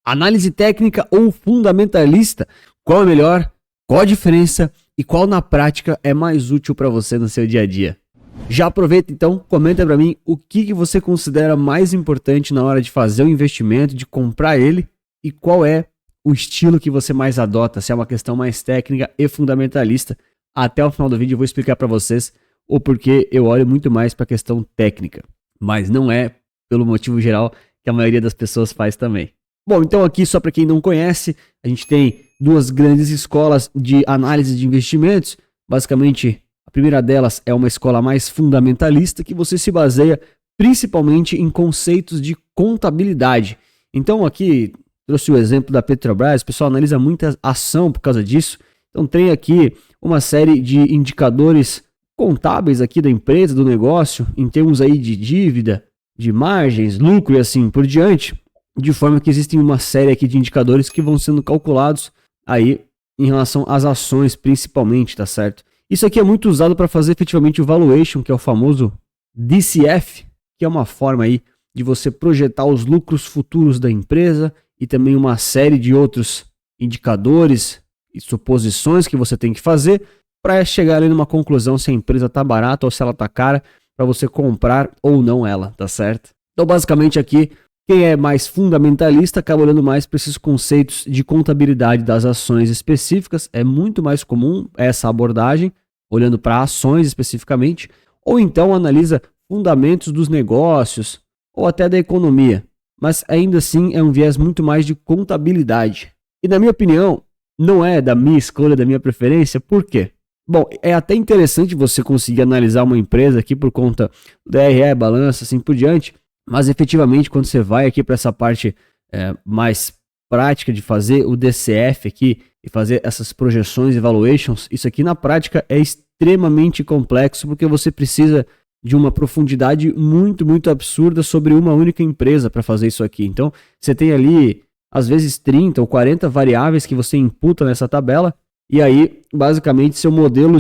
Análise técnica ou fundamentalista? Qual é melhor? Qual a diferença? E qual na prática é mais útil para você no seu dia a dia? Já aproveita então, comenta para mim o que você considera mais importante na hora de fazer o investimento, de comprar ele, e qual é o estilo que você mais adota, se é uma questão mais técnica e fundamentalista. Até o final do vídeo eu vou explicar para vocês o porquê eu olho muito mais para a questão técnica, mas não é pelo motivo geral que a maioria das pessoas faz também. Bom, então aqui só para quem não conhece, a gente tem duas grandes escolas de análise de investimentos. Basicamente, a primeira delas é uma escola mais fundamentalista, que você se baseia principalmente em conceitos de contabilidade. Então aqui trouxe o exemplo da Petrobras, o pessoal analisa muita ação por causa disso. Então tem aqui uma série de indicadores contábeis aqui da empresa, do negócio, em termos aí de dívida, de margens, lucro e assim por diante, de forma que existem uma série aqui de indicadores que vão sendo calculados aí em relação às ações principalmente, tá certo? Isso aqui é muito usado para fazer efetivamente o valuation, que é o famoso DCF, que é uma forma aí de você projetar os lucros futuros da empresa e também uma série de outros indicadores e suposições que você tem que fazer para chegar ali numa conclusão se a empresa está barata ou se ela está cara, para você comprar ou não ela, tá certo? Então basicamente aqui, quem é mais fundamentalista acaba olhando mais para esses conceitos de contabilidade das ações específicas. É muito mais comum essa abordagem, olhando para ações especificamente, ou então analisa fundamentos dos negócios ou até da economia. Mas ainda assim é um viés muito mais de contabilidade. E na minha opinião, não é da minha escolha, da minha preferência. Por quê? Bom, é até interessante você conseguir analisar uma empresa aqui por conta do DRE, balança, assim por diante. Mas efetivamente, quando você vai aqui para essa parte mais prática de fazer o DCF aqui e fazer essas projeções e valuations, isso aqui na prática é extremamente complexo, porque você precisa de uma profundidade muito, muito absurda sobre uma única empresa para fazer isso aqui. Então, você tem ali, às vezes, 30 ou 40 variáveis que você imputa nessa tabela, e aí, basicamente, seu modelo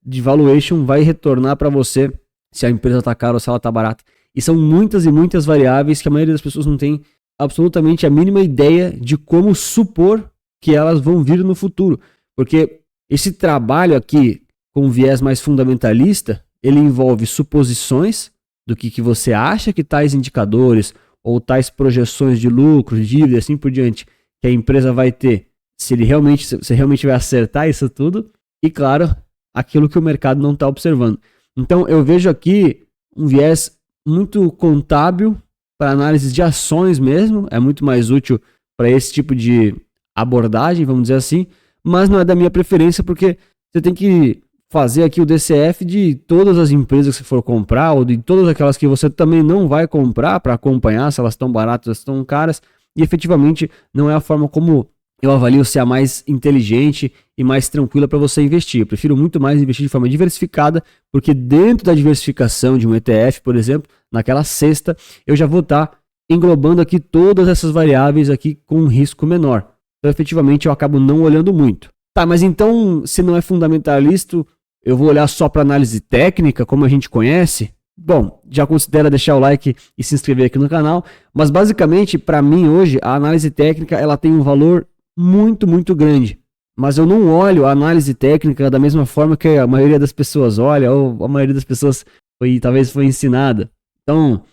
de valuation vai retornar para você se a empresa está cara ou se ela está barata. E são muitas e muitas variáveis que a maioria das pessoas não tem absolutamente a mínima ideia de como supor que elas vão vir no futuro. Porque esse trabalho aqui com viés mais fundamentalista, ele envolve suposições do que você acha que tais indicadores ou tais projeções de lucro, dívida e assim por diante, que a empresa vai ter, se realmente vai acertar isso tudo, e claro, aquilo que o mercado não está observando. Então eu vejo aqui um viés muito contábil para análise de ações mesmo, é muito mais útil para esse tipo de abordagem, vamos dizer assim, mas não é da minha preferência, porque você tem que fazer aqui o DCF de todas as empresas que você for comprar, ou de todas aquelas que você também não vai comprar, para acompanhar se elas estão baratas ou estão caras, e efetivamente não é a forma como eu avalio se é a mais inteligente e mais tranquila para você investir. Eu prefiro muito mais investir de forma diversificada, porque dentro da diversificação de um ETF, por exemplo, naquela cesta, eu já vou estar englobando aqui todas essas variáveis aqui com um risco menor. Então, efetivamente, eu acabo não olhando muito. Tá, mas então, se não é fundamentalista, eu vou olhar só para análise técnica, como a gente conhece? Bom, já considera deixar o like e se inscrever aqui no canal, mas basicamente, para mim hoje, a análise técnica ela tem um valor muito, muito grande. Mas eu não olho a análise técnica da mesma forma que a maioria das pessoas olha, ou a maioria das pessoas talvez foi ensinada. Então,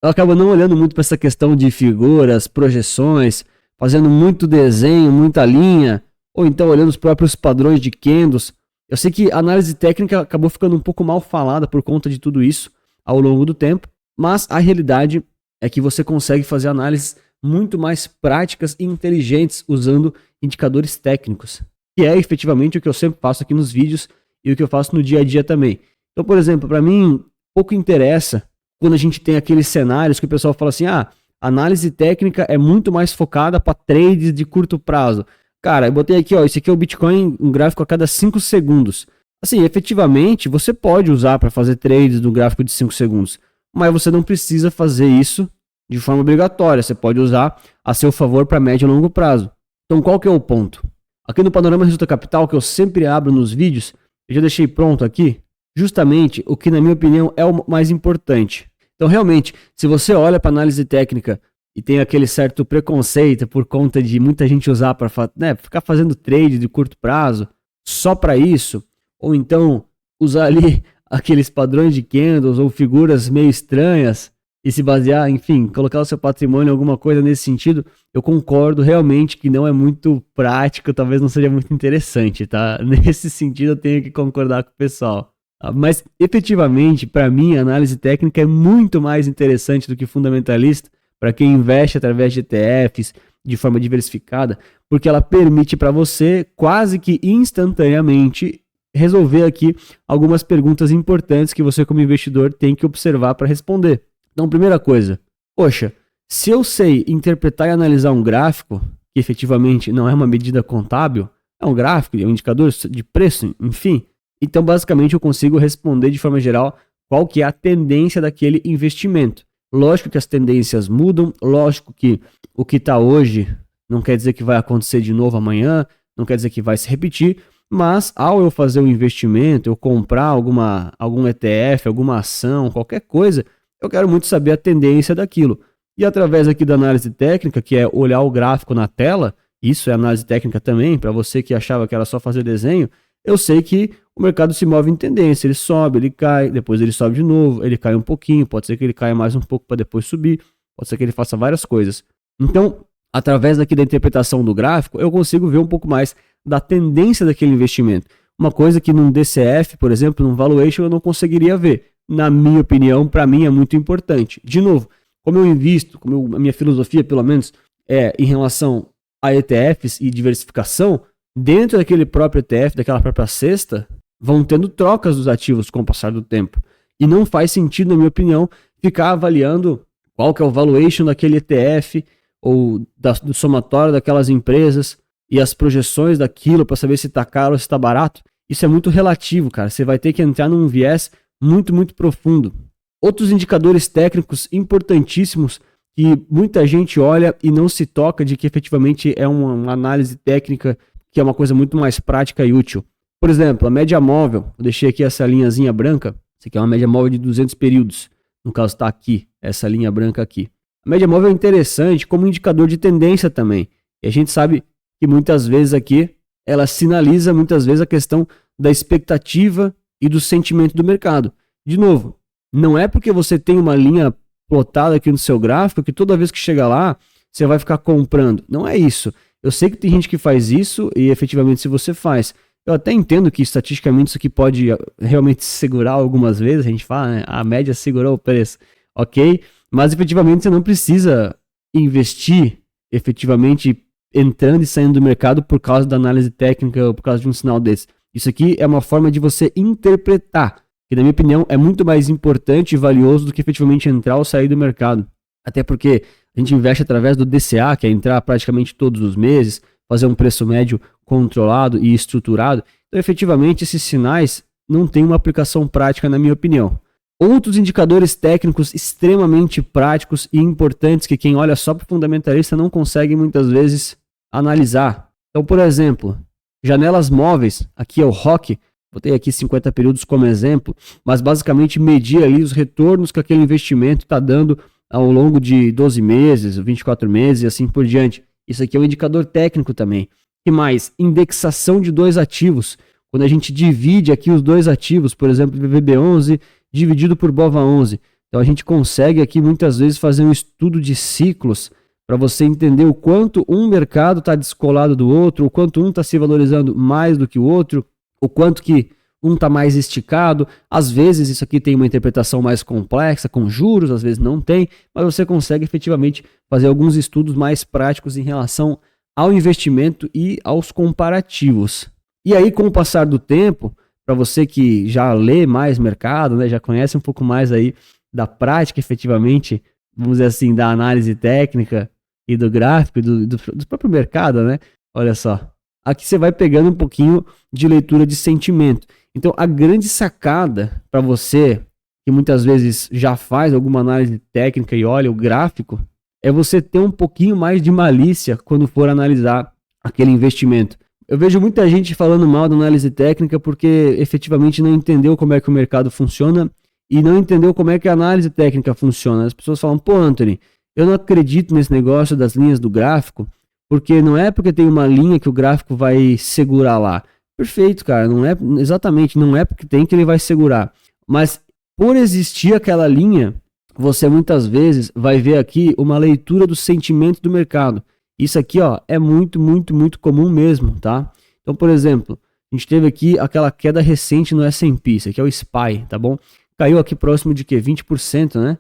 eu acabo não olhando muito para essa questão de figuras, projeções, fazendo muito desenho, muita linha, ou então olhando os próprios padrões de candles. Eu sei que a análise técnica acabou ficando um pouco mal falada por conta de tudo isso ao longo do tempo, mas a realidade é que você consegue fazer análises muito mais práticas e inteligentes usando indicadores técnicos, que é efetivamente o que eu sempre faço aqui nos vídeos e o que eu faço no dia a dia também. Então, por exemplo, para mim, pouco interessa quando a gente tem aqueles cenários que o pessoal fala assim, a análise técnica é muito mais focada para trades de curto prazo. Cara, eu botei aqui, esse aqui é o Bitcoin, um gráfico a cada 5 segundos. Assim, efetivamente, você pode usar para fazer trades no gráfico de 5 segundos, mas você não precisa fazer isso de forma obrigatória. Você pode usar a seu favor para médio e longo prazo. Então, qual que é o ponto? Aqui no Panorama Resulta Capital, que eu sempre abro nos vídeos, eu já deixei pronto aqui, justamente o que, na minha opinião, é o mais importante. Então, realmente, se você olha para análise técnica e tem aquele certo preconceito por conta de muita gente usar para ficar fazendo trade de curto prazo só para isso, ou então usar ali aqueles padrões de candles ou figuras meio estranhas e se basear, enfim, colocar o seu patrimônio em alguma coisa nesse sentido, eu concordo realmente que não é muito prático, talvez não seja muito interessante, tá? Nesse sentido eu tenho que concordar com o pessoal. Mas efetivamente, para mim, a análise técnica é muito mais interessante do que fundamentalista para quem investe através de ETFs de forma diversificada, porque ela permite para você quase que instantaneamente resolver aqui algumas perguntas importantes que você como investidor tem que observar para responder. Então, primeira coisa, poxa, se eu sei interpretar e analisar um gráfico, que efetivamente não é uma medida contábil, é um gráfico, é um indicador de preço, enfim, então basicamente eu consigo responder de forma geral qual que é a tendência daquele investimento. Lógico que as tendências mudam, lógico que o que está hoje não quer dizer que vai acontecer de novo amanhã, não quer dizer que vai se repetir, mas ao eu fazer um investimento, eu comprar algum ETF, alguma ação, qualquer coisa, eu quero muito saber a tendência daquilo. E através aqui da análise técnica, que é olhar o gráfico na tela, isso é análise técnica também, para você que achava que era só fazer desenho, eu sei que o mercado se move em tendência, ele sobe, ele cai, depois ele sobe de novo, ele cai um pouquinho, pode ser que ele caia mais um pouco para depois subir, pode ser que ele faça várias coisas. Então, através aqui da interpretação do gráfico, eu consigo ver um pouco mais da tendência daquele investimento. Uma coisa que num DCF, por exemplo, num valuation, eu não conseguiria ver. Na minha opinião, para mim é muito importante. De novo, como eu invisto, a minha filosofia pelo menos é em relação a ETFs e diversificação, dentro daquele próprio ETF, daquela própria cesta, vão tendo trocas dos ativos com o passar do tempo. E não faz sentido, na minha opinião, ficar avaliando qual que é o valuation daquele ETF ou do somatório daquelas empresas e as projeções daquilo para saber se está caro ou se está barato. Isso é muito relativo, cara. Você vai ter que entrar num viés muito, muito profundo. Outros indicadores técnicos importantíssimos que muita gente olha e não se toca de que efetivamente é uma análise técnica que é uma coisa muito mais prática e útil. Por exemplo, a média móvel, eu deixei aqui essa linhazinha branca, isso aqui é uma média móvel de 200 períodos, no caso está aqui, essa linha branca aqui. A média móvel é interessante como indicador de tendência também, e a gente sabe que muitas vezes aqui, ela sinaliza muitas vezes a questão da expectativa e do sentimento do mercado. De novo, não é porque você tem uma linha plotada aqui no seu gráfico que toda vez que chega lá, você vai ficar comprando. Não é isso. Eu sei que tem gente que faz isso e efetivamente se você faz, eu até entendo que estatisticamente isso aqui pode realmente segurar algumas vezes, a gente fala, né? A média segurou o preço, ok? Mas efetivamente você não precisa investir efetivamente entrando e saindo do mercado por causa da análise técnica ou por causa de um sinal desse. Isso aqui é uma forma de você interpretar, que na minha opinião é muito mais importante e valioso do que efetivamente entrar ou sair do mercado. Até porque a gente investe através do DCA, que é entrar praticamente todos os meses, fazer um preço médio controlado e estruturado. Então, efetivamente, esses sinais não têm uma aplicação prática, na minha opinião. Outros indicadores técnicos extremamente práticos e importantes que quem olha só para o fundamentalista não consegue muitas vezes analisar. Então, por exemplo, janelas móveis, aqui é o ROC, botei aqui 50 períodos como exemplo, mas basicamente medir ali os retornos que aquele investimento está dando ao longo de 12 meses, 24 meses e assim por diante. Isso aqui é um indicador técnico também. E mais, indexação de dois ativos. Quando a gente divide aqui os dois ativos, por exemplo, VVB11 dividido por BOVA11. Então a gente consegue aqui muitas vezes fazer um estudo de ciclos para você entender o quanto um mercado está descolado do outro, o quanto um está se valorizando mais do que o outro, o quanto que um está mais esticado. Às vezes isso aqui tem uma interpretação mais complexa, com juros, às vezes não tem, mas você consegue efetivamente fazer alguns estudos mais práticos em relação ao investimento e aos comparativos. E aí, com o passar do tempo, para você que já lê mais mercado, né, já conhece um pouco mais aí da prática efetivamente, vamos dizer assim, da análise técnica e do gráfico, do próprio mercado, né? Olha só, aqui você vai pegando um pouquinho de leitura de sentimento. Então, a grande sacada para você, que muitas vezes já faz alguma análise técnica e olha o gráfico, é você ter um pouquinho mais de malícia quando for analisar aquele investimento. Eu vejo muita gente falando mal da análise técnica porque efetivamente não entendeu como é que o mercado funciona e não entendeu como é que a análise técnica funciona. As pessoas falam, pô, Anthony, eu não acredito nesse negócio das linhas do gráfico, porque não é porque tem uma linha que o gráfico vai segurar lá. Perfeito, cara, não é exatamente, não é porque tem que ele vai segurar, mas por existir aquela linha, você muitas vezes vai ver aqui uma leitura do sentimento do mercado. Isso aqui, ó, é muito, muito, muito comum mesmo, tá? Então, por exemplo, a gente teve aqui aquela queda recente no S&P, isso aqui é o SPY, tá bom? Caiu aqui próximo de quê? 20%, né?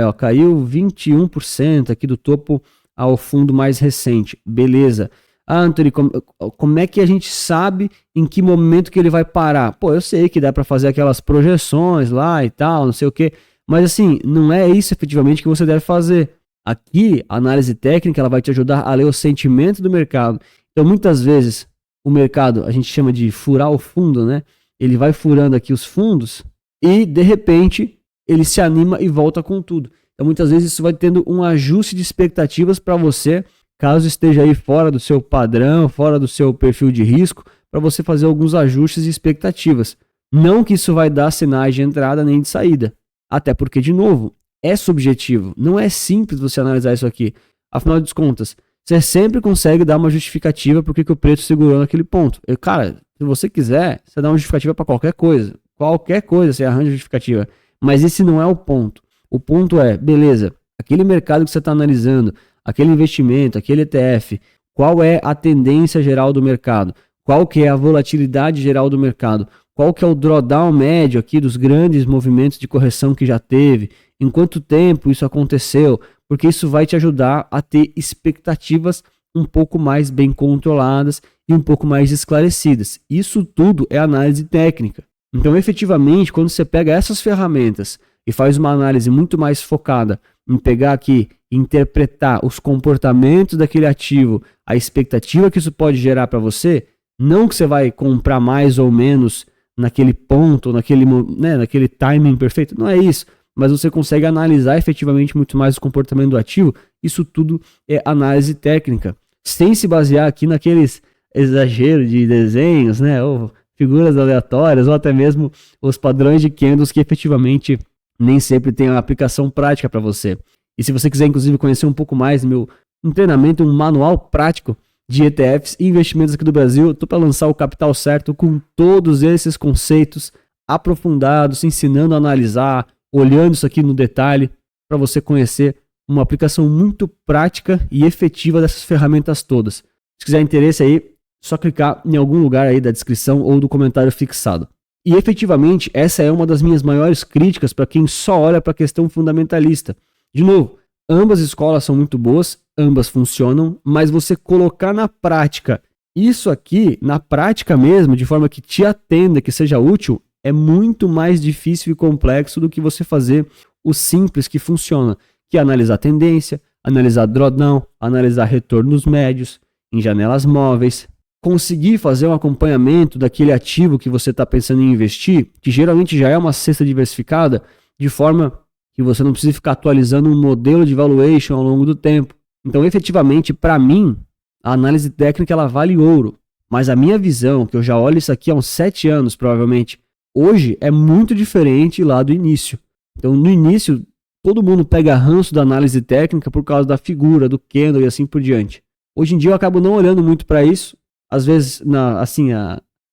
Ó, caiu 21% aqui do topo ao fundo mais recente. Beleza. Anthony, como é que a gente sabe em que momento que ele vai parar? Pô, eu sei que dá para fazer aquelas projeções lá e tal, não sei o quê, mas assim, não é isso efetivamente que você deve fazer. Aqui, a análise técnica, ela vai te ajudar a ler o sentimento do mercado. Então, muitas vezes, o mercado, a gente chama de furar o fundo, né? Ele vai furando aqui os fundos e, de repente, ele se anima e volta com tudo. Então, muitas vezes, isso vai tendo um ajuste de expectativas para você, caso esteja aí fora do seu padrão, fora do seu perfil de risco, para você fazer alguns ajustes de expectativas. Não que isso vai dar sinais de entrada nem de saída. Até porque, de novo, é subjetivo. Não é simples você analisar isso aqui. Afinal de contas, você sempre consegue dar uma justificativa por que o preço segurou naquele ponto. Cara, se você quiser, você dá uma justificativa para qualquer coisa. Qualquer coisa você arranja justificativa. Mas esse não é o ponto. O ponto é, beleza, aquele mercado que você está analisando, aquele investimento, aquele ETF, qual é a tendência geral do mercado? Qual que é a volatilidade geral do mercado? Qual que é o drawdown médio aqui dos grandes movimentos de correção que já teve? Em quanto tempo isso aconteceu? Porque isso vai te ajudar a ter expectativas um pouco mais bem controladas e um pouco mais esclarecidas. Isso tudo é análise técnica. Então, efetivamente, quando você pega essas ferramentas e faz uma análise muito mais focada em pegar aqui, interpretar os comportamentos daquele ativo, a expectativa que isso pode gerar para você, não que você vai comprar mais ou menos naquele ponto, naquele timing perfeito, não é isso, mas você consegue analisar efetivamente muito mais o comportamento do ativo. Isso tudo é análise técnica, sem se basear aqui naqueles exageros de desenhos, né, ou figuras aleatórias, ou até mesmo os padrões de candles que efetivamente nem sempre tem uma aplicação prática para você. E se você quiser, inclusive, conhecer um pouco mais do meu treinamento, um manual prático de ETFs e investimentos aqui do Brasil, eu estou para lançar o Capital Certo com todos esses conceitos aprofundados, ensinando a analisar, olhando isso aqui no detalhe, para você conhecer uma aplicação muito prática e efetiva dessas ferramentas todas. Se quiser interesse aí, só clicar em algum lugar aí da descrição ou do comentário fixado. E efetivamente, essa é uma das minhas maiores críticas para quem só olha para a questão fundamentalista. De novo, ambas escolas são muito boas, ambas funcionam, mas você colocar na prática isso aqui, na prática mesmo, de forma que te atenda, que seja útil, é muito mais difícil e complexo do que você fazer o simples que funciona, que é analisar tendência, analisar drawdown, analisar retornos médios em janelas móveis, conseguir fazer um acompanhamento daquele ativo que você está pensando em investir, que geralmente já é uma cesta diversificada, de forma que você não precisa ficar atualizando um modelo de valuation ao longo do tempo. Então, efetivamente, para mim, a análise técnica ela vale ouro. Mas a minha visão, que eu já olho isso aqui há uns 7 anos, provavelmente, hoje é muito diferente lá do início. Então, no início, todo mundo pega ranço da análise técnica por causa da figura, do candle e assim por diante. Hoje em dia eu acabo não olhando muito para isso. Às vezes,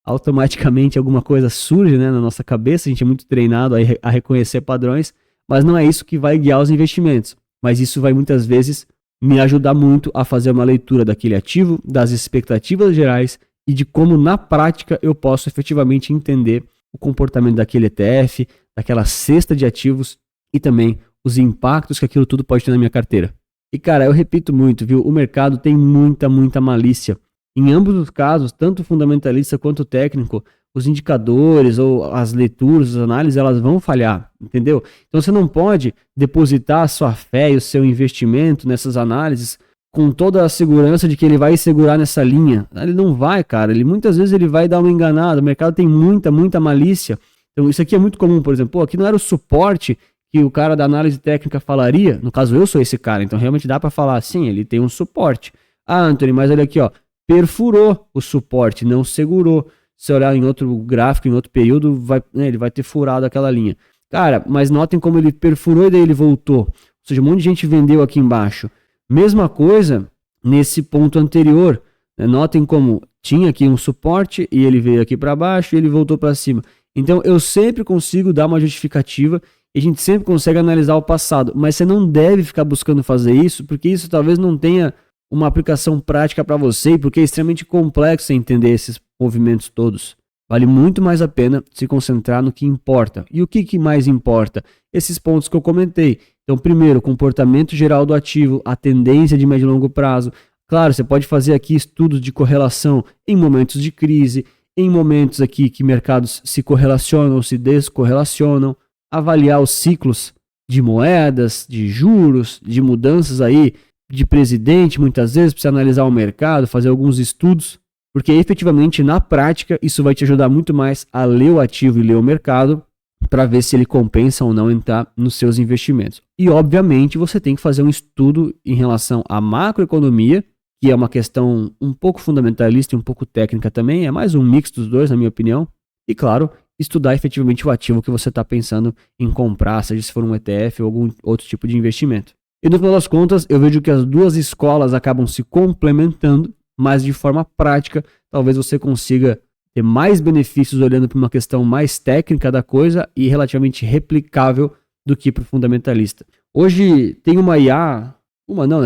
automaticamente alguma coisa surge, né, na nossa cabeça, a gente é muito treinado a reconhecer padrões, mas não é isso que vai guiar os investimentos. Mas isso vai muitas vezes me ajudar muito a fazer uma leitura daquele ativo, das expectativas gerais e de como na prática eu posso efetivamente entender o comportamento daquele ETF, daquela cesta de ativos e também os impactos que aquilo tudo pode ter na minha carteira. E cara, eu repito muito, viu? O mercado tem muita malícia. Em ambos os casos, tanto o fundamentalista quanto o técnico, os indicadores ou as leituras, as análises, elas vão falhar, entendeu? Então você não pode depositar a sua fé e o seu investimento nessas análises com toda a segurança de que ele vai segurar nessa linha. Ele não vai, cara. Muitas vezes ele vai dar uma enganada. O mercado tem muita malícia. Então isso aqui é muito comum, por exemplo. Aqui não era o suporte que o cara da análise técnica falaria. No caso, eu sou esse cara. Então realmente dá para falar assim, ele tem um suporte. Ah, Anthony, mas olha aqui, ó. Perfurou o suporte, não segurou. Se olhar em outro gráfico, em outro período, ele vai ter furado aquela linha. Cara, mas notem como ele perfurou e daí ele voltou. O seja, um monte de gente vendeu aqui embaixo. Mesma coisa nesse ponto anterior. Notem como tinha aqui um suporte e ele veio aqui para baixo e ele voltou para cima. Então eu sempre consigo dar uma justificativa e a gente sempre consegue analisar o passado, mas você não deve ficar buscando fazer isso, porque isso talvez não tenha uma aplicação prática para você, porque é extremamente complexo entender esses movimentos todos. Vale muito mais a pena se concentrar no que importa. E o que mais importa? Esses pontos que eu comentei. Então, primeiro, o comportamento geral do ativo, a tendência de médio e longo prazo. Claro, você pode fazer aqui estudos de correlação em momentos de crise, em momentos aqui que mercados se correlacionam ou se descorrelacionam, avaliar os ciclos de moedas, de juros, de mudanças aí, de presidente, muitas vezes, precisa analisar o mercado, fazer alguns estudos, porque efetivamente, na prática, isso vai te ajudar muito mais a ler o ativo e ler o mercado, para ver se ele compensa ou não entrar nos seus investimentos. E, obviamente, você tem que fazer um estudo em relação à macroeconomia, que é uma questão um pouco fundamentalista e um pouco técnica também, é mais um mix dos dois, na minha opinião. E, claro, estudar efetivamente o ativo que você está pensando em comprar, seja se for um ETF ou algum outro tipo de investimento. E, no final das contas, eu vejo que as duas escolas acabam se complementando, mas de forma prática, talvez você consiga ter mais benefícios olhando para uma questão mais técnica da coisa e relativamente replicável do que para o fundamentalista. Hoje tem uma IA,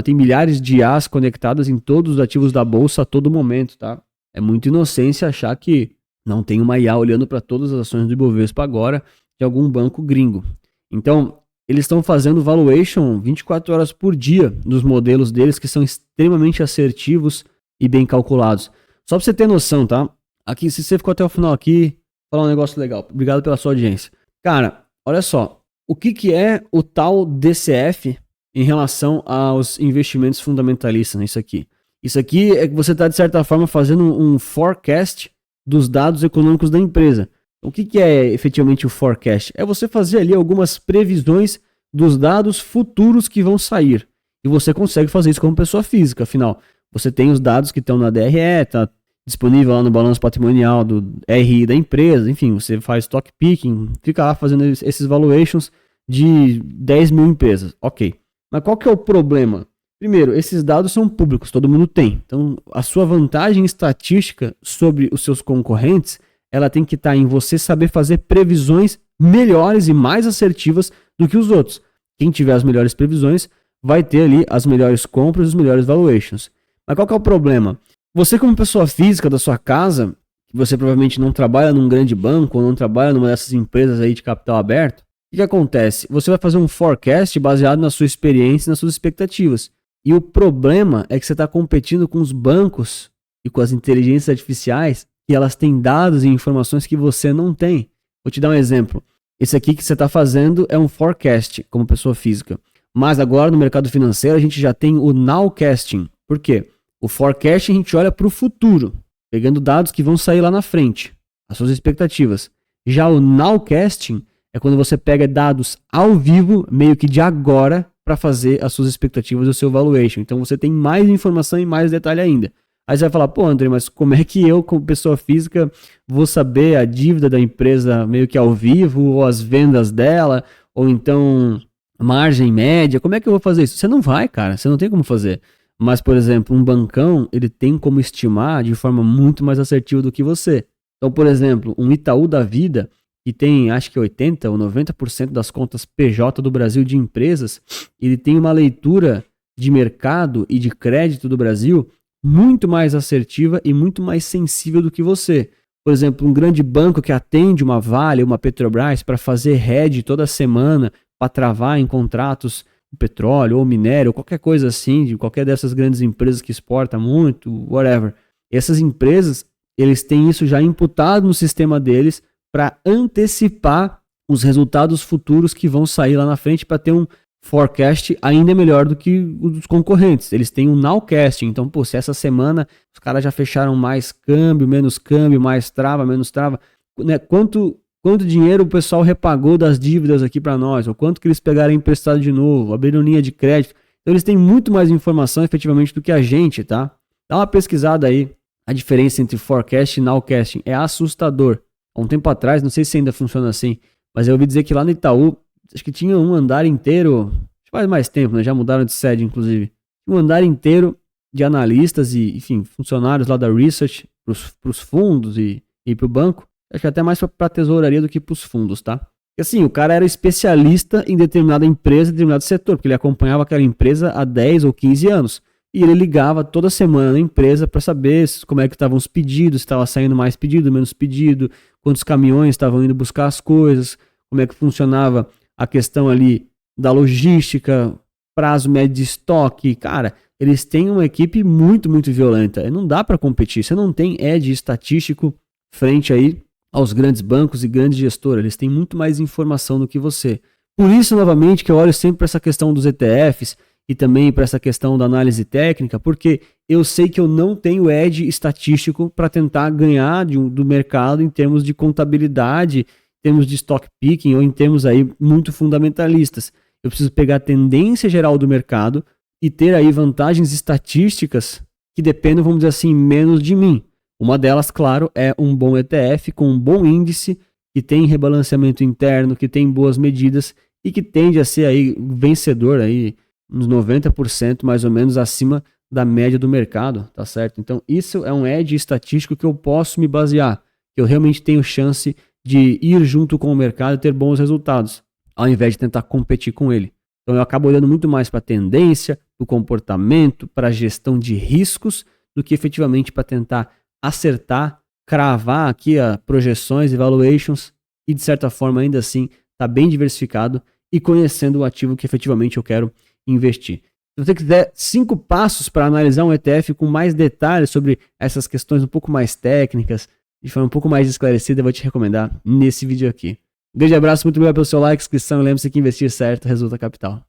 tem milhares de IAs conectadas em todos os ativos da bolsa a todo momento, tá? É muita inocência achar que não tem uma IA olhando para todas as ações do Ibovespa agora de algum banco gringo. Então, eles estão fazendo valuation 24 horas por dia dos modelos deles, que são extremamente assertivos e bem calculados. Só para você ter noção, tá? Aqui, se você ficou até o final aqui, falar um negócio legal. Obrigado pela sua audiência. Cara, olha só. O que é o tal DCF em relação aos investimentos fundamentalistas nisso aqui? Isso aqui é que você está, de certa forma, fazendo um forecast dos dados econômicos da empresa. O que é efetivamente o forecast? É você fazer ali algumas previsões dos dados futuros que vão sair. E você consegue fazer isso como pessoa física. Afinal, você tem os dados que estão na DRE, está disponível lá no balanço patrimonial do RI da empresa. Enfim, você faz stock picking, fica lá fazendo esses valuations de 10 mil empresas. Ok. Mas qual que é o problema? Primeiro, esses dados são públicos, todo mundo tem. Então, a sua vantagem estatística sobre os seus concorrentes, ela tem que estar em você saber fazer previsões melhores e mais assertivas do que os outros. Quem tiver as melhores previsões vai ter ali as melhores compras e os melhores valuations. Mas qual que é o problema? Você, como pessoa física da sua casa, você provavelmente não trabalha num grande banco ou não trabalha numa dessas empresas aí de capital aberto, o que acontece? Você vai fazer um forecast baseado na sua experiência e nas suas expectativas. E o problema é que você está competindo com os bancos e com as inteligências artificiais e elas têm dados e informações que você não tem. Vou te dar um exemplo. Esse aqui que você está fazendo é um forecast como pessoa física. Mas agora no mercado financeiro a gente já tem o nowcasting. Por quê? O forecast a gente olha para o futuro, pegando dados que vão sair lá na frente, as suas expectativas. Já o nowcasting é quando você pega dados ao vivo, meio que de agora, para fazer as suas expectativas e o seu valuation. Então você tem mais informação e mais detalhe ainda. Aí você vai falar, pô, André, mas como é que eu, como pessoa física, vou saber a dívida da empresa meio que ao vivo, ou as vendas dela, ou então margem média? Como é que eu vou fazer isso? Você não vai, cara, você não tem como fazer. Mas, por exemplo, um bancão, ele tem como estimar de forma muito mais assertiva do que você. Então, por exemplo, um Itaú da vida, que tem acho que 80% ou 90% das contas PJ do Brasil de empresas, ele tem uma leitura de mercado e de crédito do Brasil muito mais assertiva e muito mais sensível do que você. Por exemplo, um grande banco que atende uma Vale, uma Petrobras para fazer hedge toda semana, para travar em contratos de petróleo ou minério, ou qualquer coisa assim, de qualquer dessas grandes empresas que exporta muito, whatever. Essas empresas, eles têm isso já imputado no sistema deles para antecipar os resultados futuros que vão sair lá na frente para ter um forecast ainda melhor do que o dos concorrentes. Eles têm um nowcasting. Então, pô, se essa semana os caras já fecharam mais câmbio, mais trava, menos trava, né? Quanto dinheiro o pessoal repagou das dívidas aqui para nós, ou quanto que eles pegaram emprestado de novo, abriram linha de crédito. Então, eles têm muito mais informação efetivamente do que a gente, tá? Dá uma pesquisada aí. A diferença entre forecast e nowcasting é assustador. Há um tempo atrás, não sei se ainda funciona assim, mas eu ouvi dizer que lá no Itaú, acho que tinha um andar inteiro, faz mais tempo, né? Já mudaram de sede, inclusive. Um andar inteiro de analistas e, enfim, funcionários lá da Research para os fundos e para o banco. Acho que até mais para a tesouraria do que para os fundos, tá? Porque assim, o cara era especialista em determinada empresa, determinado setor, porque ele acompanhava aquela empresa há 10 ou 15 anos. E ele ligava toda semana na empresa para saber como é que estavam os pedidos, se estava saindo mais pedido, menos pedido, quantos caminhões estavam indo buscar as coisas, como é que funcionava a questão ali da logística, prazo médio de estoque. Cara, eles têm uma equipe muito, muito violenta. Não dá para competir. Você não tem edge estatístico frente aí aos grandes bancos e grandes gestoras. Eles têm muito mais informação do que você. Por isso, novamente, que eu olho sempre para essa questão dos ETFs e também para essa questão da análise técnica, porque eu sei que eu não tenho edge estatístico para tentar ganhar do mercado em termos de contabilidade, em termos de stock picking ou em termos aí muito fundamentalistas. Eu preciso pegar a tendência geral do mercado e ter aí vantagens estatísticas que dependem, vamos dizer assim, menos de mim. Uma delas, claro, é um bom ETF com um bom índice, que tem rebalanceamento interno, que tem boas medidas e que tende a ser aí vencedor aí uns 90% mais ou menos acima da média do mercado, tá certo? Então isso é um edge estatístico que eu posso me basear, que eu realmente tenho chance de ir junto com o mercado e ter bons resultados, ao invés de tentar competir com ele. Então eu acabo olhando muito mais para a tendência, para o comportamento, para a gestão de riscos, do que efetivamente para tentar acertar, cravar aqui a projeções e valuations e de certa forma ainda assim tá bem diversificado e conhecendo o ativo que efetivamente eu quero investir. Se você quiser 5 passos para analisar um ETF com mais detalhes sobre essas questões um pouco mais técnicas, de forma um pouco mais esclarecida, eu vou te recomendar nesse vídeo aqui. Um grande abraço, muito obrigado pelo seu like, inscrição e lembre-se que investir certo resulta capital.